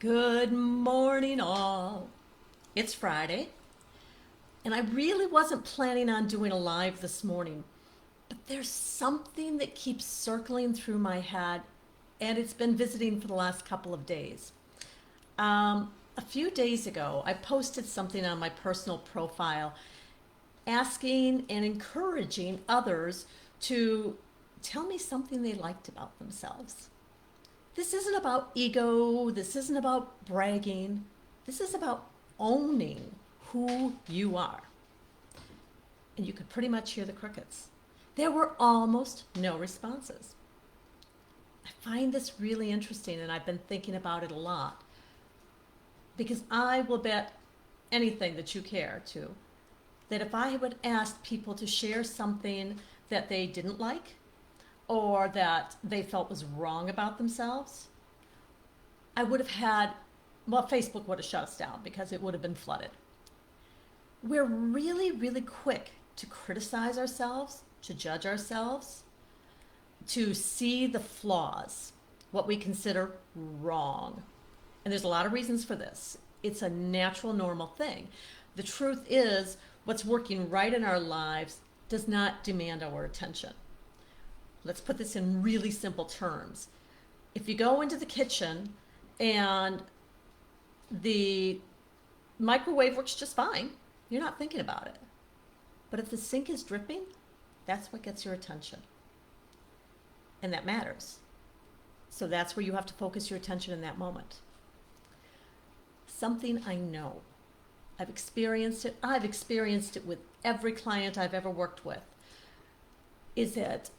Good morning, all. It's Friday, and I really wasn't planning on doing a live this morning, but there's something that keeps circling through my head, and it's been visiting for the last couple of days. A few days ago, I posted something on my personal profile asking and encouraging others to tell me something they liked about themselves. This isn't about ego. This isn't about bragging. This is about owning who you are. And you could pretty much hear the crickets. There were almost no responses. I find this really interesting, and I've been thinking about it a lot because I will bet anything that you care to that if I would ask people to share something that they didn't like or that they felt was wrong about themselves, I would have had, well, Facebook would have shut us down because it would have been flooded. We're really, really quick to criticize ourselves, to judge ourselves, to see the flaws, what we consider wrong. And there's a lot of reasons for this. It's a natural, normal thing. The truth is, what's working right in our lives does not demand our attention. Let's put this in really simple terms. If you go into the kitchen and the microwave works just fine, you're not thinking about it. But if the sink is dripping, that's what gets your attention. And that matters. So that's where you have to focus your attention in that moment. Something I know. I've experienced it. I've experienced it with every client I've ever worked with. Is that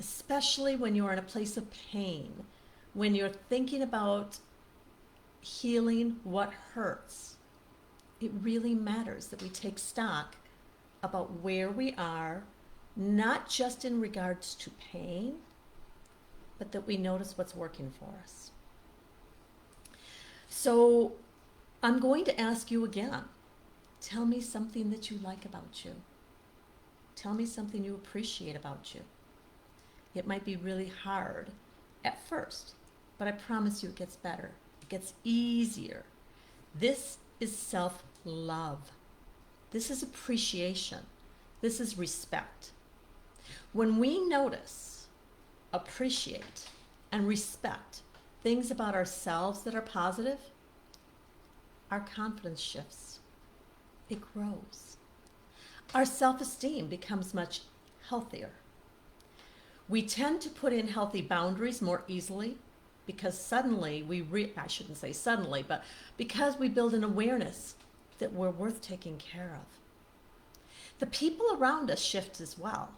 especially when you're in a place of pain, when you're thinking about healing what hurts, it really matters that we take stock about where we are, not just in regards to pain, but that we notice what's working for us. So I'm going to ask you again, tell me something that you like about you. Tell me something you appreciate about you. It might be really hard at first, but I promise you it gets better. It gets easier. This is self-love. This is appreciation. This is respect. When we notice, appreciate, and respect things about ourselves that are positive, our confidence shifts. It grows. Our self-esteem becomes much healthier. We tend to put in healthy boundaries more easily because suddenly I shouldn't say suddenly, but because we build an awareness that we're worth taking care of. The people around us shift as well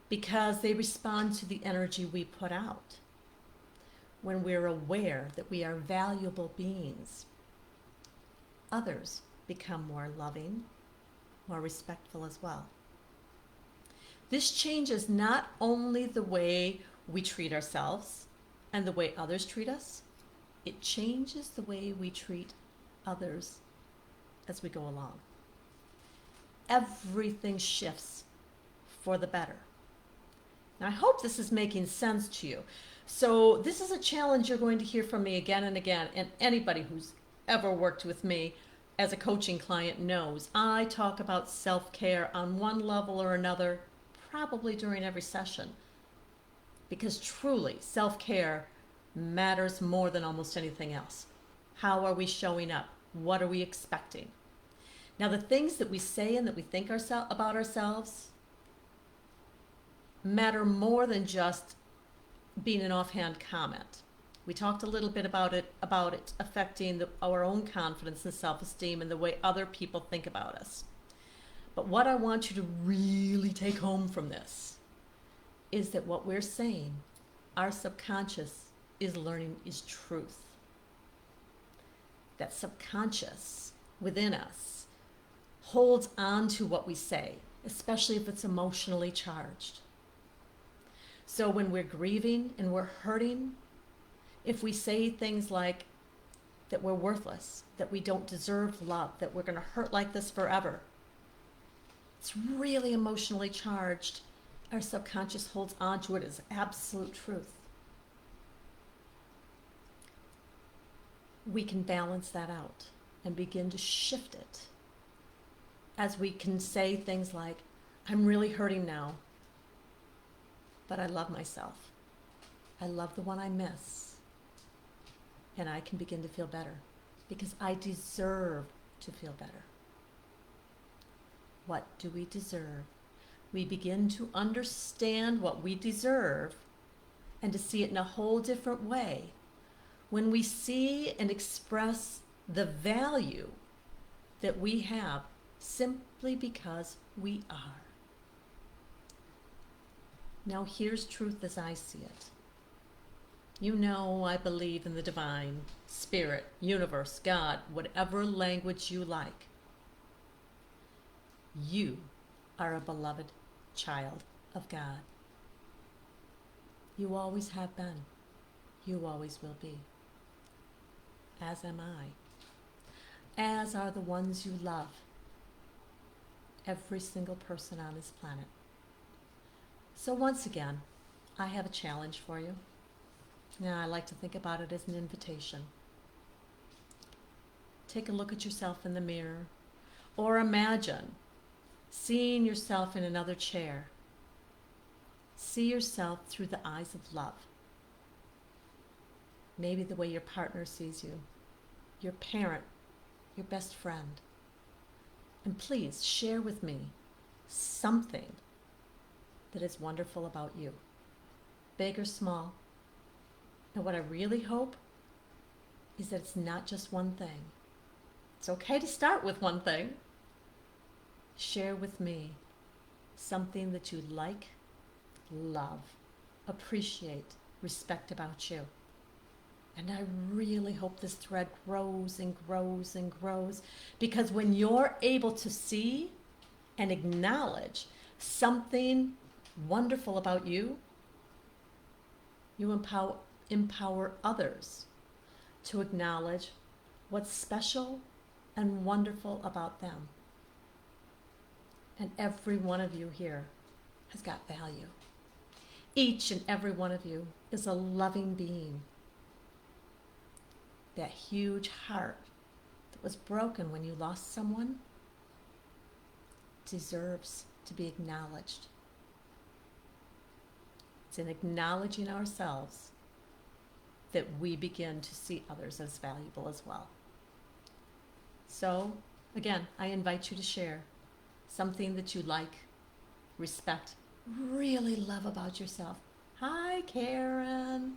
because they respond to the energy we put out. When we're aware that we are valuable beings, others become more loving, more respectful as well. This changes not only the way we treat ourselves and the way others treat us, it changes the way we treat others as we go along. Everything shifts for the better. Now, I hope this is making sense to you. So this is a challenge you're going to hear from me again and again, and anybody who's ever worked with me as a coaching client knows I talk about self-care on one level or another, probably during every session, because truly self-care matters more than almost anything else. How are we showing up? What are we expecting? Now, the things that we say and that we think about ourselves matter more than just being an offhand comment. We talked a little bit about it affecting our own confidence and self-esteem and the way other people think about us. But what I want you to really take home from this is that what we're saying, our subconscious is learning is truth. That subconscious within us holds on to what we say, especially if it's emotionally charged. So when we're grieving and we're hurting, if we say things like that we're worthless, that we don't deserve love, that we're going to hurt like this forever, it's really emotionally charged. Our subconscious holds on to it as absolute truth. we can balance that out and begin to shift it as we can say things like, I'm really hurting now, but I love myself. I love the one I miss. And I can begin to feel better because I deserve to feel better. What do we deserve? We begin to understand what we deserve and to see it in a whole different way when we see and express the value that we have simply because we are. Now here's truth as I see it. You know I believe in the divine, spirit, universe, God, whatever language you like. You are a beloved child of God. You always have been. You always will be. As am I. As are the ones you love. Every single person on this planet. So once again, I have a challenge for you. Now, I like to think about it as an invitation. Take a look at yourself in the mirror, or imagine seeing yourself in another chair. See yourself through the eyes of love. Maybe the way your partner sees you, your parent, your best friend. And please share with me something that is wonderful about you, big or small. And what I really hope is that it's not just one thing. It's okay to start with one thing. Share with me something that you like, love, appreciate, respect about you. And I really hope this thread grows and grows and grows, because when you're able to see and acknowledge something wonderful about you, you empower others to acknowledge what's special and wonderful about them. And every one of you here has got value. Each and every one of you is a loving being. That huge heart that was broken when you lost someone deserves to be acknowledged. It's in acknowledging ourselves that we begin to see others as valuable as well. So, again, I invite you to share something that you like, respect, really love about yourself. Hi, Karen.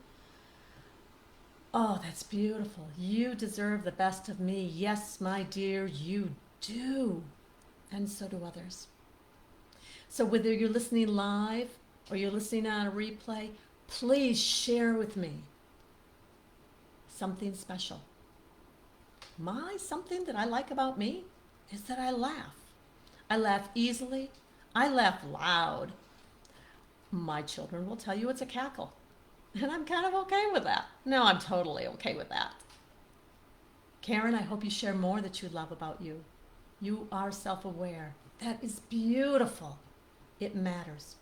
Oh, that's beautiful. You deserve the best of me. Yes, my dear, you do. And so do others. So whether you're listening live or you're listening on a replay, please share with me something special. Something that I like about me is that I laugh. I laugh easily. I laugh loud. My children will tell you it's a cackle. And I'm kind of okay with that. No, I'm totally okay with that. Karen, I hope you share more that you love about you. You are self-aware. That is beautiful. It matters.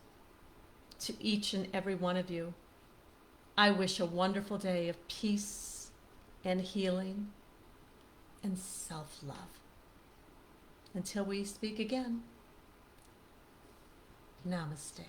To each and every one of you, I wish a wonderful day of peace and healing and self-love. Until we speak again, Namaste.